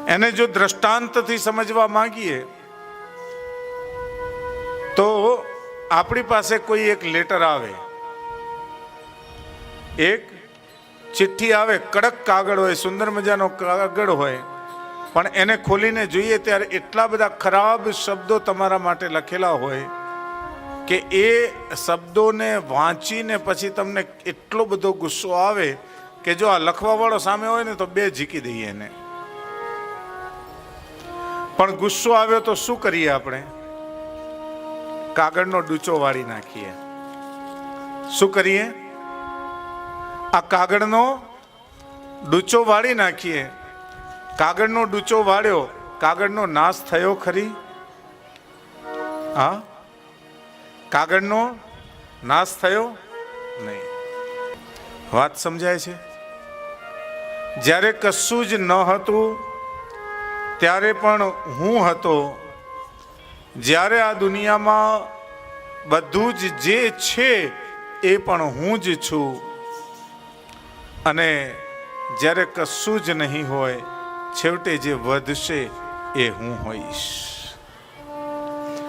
એને જો દ્રષ્ટાંતથી સમજવા માંગીએ તો આપણી પાસે કોઈ એક લેટર આવે, એક ચિઠ્ઠી આવે, કડક કાગળ હોય, સુંદર મજાનો કાગળ હોય, પણ એને ખોલીને જોઈએ ત્યારે એટલા બધા ખરાબ શબ્દો તમારા માટે લખેલા હોય કે એ શબ્દોને વાંચીને પછી તમને એટલો બધો ગુસ્સો આવે કે જો આ લખવાવાળો સામે હોય ને તો બે ઝીકી દઈએ એને. પણ ગુસ્સો આવ્યો તો શું કરીએ આપણે? કાગળનો ડૂચો વાળી નાખીએ. શું કરીએ? આ કાગળનો ડૂચો વાળી નાખીએ. કાગળનો ડૂચો વાળ્યો, કાગળનો નાશ થયો ખરી? હા, કાગળનો નાશ થયો નહીં. વાત સમજાય છે? જ્યારે કશું જ ન હતું ત્યારે પણ હું હતો. જ્યારે આ દુનિયામાં બધું જ જે છે એ પણ હું જ છું. અને જ્યારે કશું જ નહીં હોય, છેવટે જે વધશે એ હું હોઈશ.